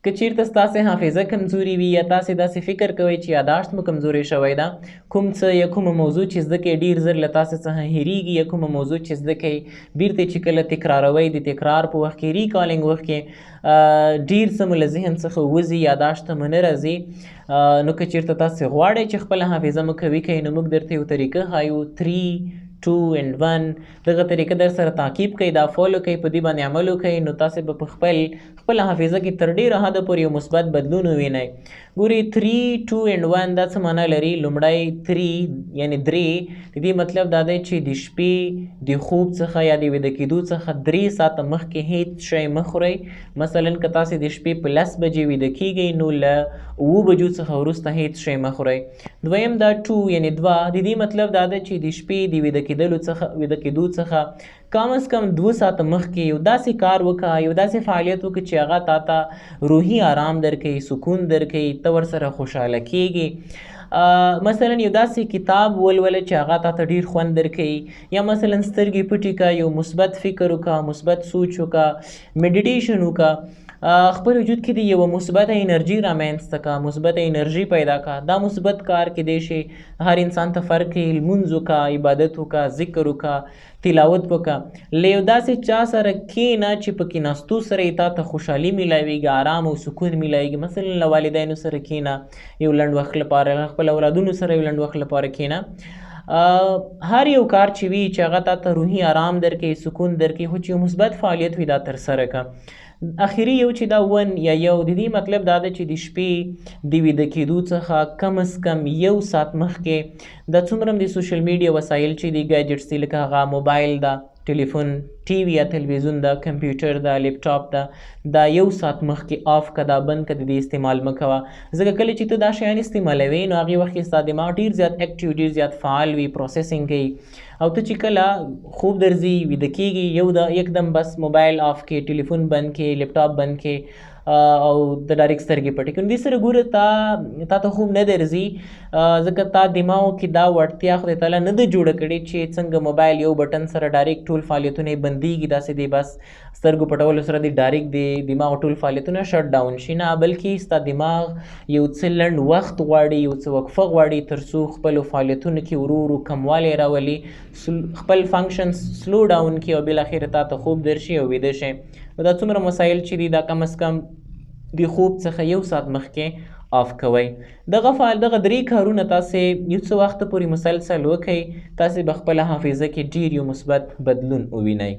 که چیرته ستاسې حافظه کمزوري وي یا تاسې داسې فکر کوئ چې یاداشت مو کمزوري شوی ده، کوم څه یا کومه موضوع چې زده کوئ ډېر زر له تاسې څخه هېرېږي، یا کومه موضوع چې زده کوئ بیرته چې کله تکراروئ د تکرار په وخت کې ریکالینګ وخت کې ډېر څه مو له ذهن څخه وځي، یاداشت ته مو نه راځي. نو که چیرته تاسې غواړئ چې خپله حافظه مو قوي کړئ نو موږ درته یو طریقه ښایو 3 2 and 1. دغه طریقه در سره تعقیب کوئ، دا فالو کوئ، په دې باندې عمل وکړئ نو تاسې به په خپله حافظه کې تر ډېره حده پورې یو مثبت بدلون ووینئ. ګورئ 3 2 and 1 دا څه معنا لري؟ لومړی 3 یعنې 3 د دې مطلب دا دی چې د شپې د خوب څخه یا د ویده کېدو څخه 3 ساعته مخکې هیڅ شی مه خورئ. مثلا که تاسې د شپې په 10 بجې ویده کېږئ نو له 7 بجو څخه وروسته هیڅ شی مه خورئ. دویم دا 2 یعنې 2 د دې مطلب دا دی چې د شپې د ویده کېدو څخه کم از کم 2 ساعته مخکې یو داسې کار وکړه، یو داسې فعالیت وکړه چې هغه تا ته روحي آرام درکوي، سکون درکوي، ته ورسره خوشحاله کېږي. مثلا یو داسې کتاب ولوله چې هغه تا ته ډېر خوند درکوي، یا مثلا سترګې پټې کړه، یو مثبت فکر وکړه، مثبت سوچ وکړه، میډیټیشن وکړه، خپل وجود کې د یوه مثبته انرژي رامنځته کړه، مثبته انرژي پیدا کړه. دا مثبت کار کیدی شي هر انسان ته فرق کوي، لمونځ وکړه، عبادت وکړه، ذکر وکړه، تلاوت وکړه. له یو داسې چا سره کښېنه چې په کښېناستو سره یې تا ته خوشحالي میلاویږي، آرام او سکون میلاویږي. مثلا له والدینو سره کښېنه یو لنډ وخت لپاره، خپل اولادونو سره یو لنډ وخت لپاره کښېنه. هر یو کار چې وي چې هغه تا ته روحي آرام درکوي، سکون درکوي، خو چې یو مثبت فعالیت وي دا ترسره کړه. اخري یو چې دا 1 یا یو د دې مطلب دا دی چې د شپې د ویده کېدو څخه کم از کم 1 ساعت مخکې دا څومره د سوشل میډیا وسایل چې دي، ګیجټس دي، لکه هغه موبایل ده، ټلیفون، ټي وي یا تلویزیون ده، کمپیوټر ده، لیپټاپ ده، دا 1 ساعت مخکې آف کړه، دا بند کړه، د دې استعمال مه کوه. ځکه کله چې ته دا شیان استعمالوې نو هغې وخت کې ستا دماغ ډېر زیات اکټیو، ډېر زیات فعال وي، پروسیسینګ کوي، او ته چې کله خوب درځي، ویده کېږي، یکدم بس موبایل آف کړې، ټلیفون بند کړې، لیپټاپ بند کړې او د ډایرکټ سترګې پټې کړې. نو دې سره ګوره تا ته خوب نه درځي، ځکه تا دماغو کې دا وړتیا خدای تعالی نه ده جوړه کړې چې څنګه موبایل یو بټن سره ډایرکټ ټول فعالیتونه یې بندېږي، داسې دی بس سترګو پټولو سره د ډایرکټ د دماغ ټول فعالیتونه شټ ډاون شي. نه، بلکې ستا دماغ یو څه لنډ وخت غواړي، یو څه وقفه غواړي تر څو خپلو فعالیتونو کې ورو ورو کموالی راولي، خپل فنکشن سلو ډاون کړي او بالاخره تا ته خوب درشي او ویده شي. دا څومره مسایل چې دي دا کم از کم د خوب څخه 1 ساعت مخکې آف کوئ. دغه 3 کارونه تاسې یو څه وخته پورې مسلسل وکړئ، تاسې به خپله حافظه کې ډېر یو مثبت بدلون ووینئ.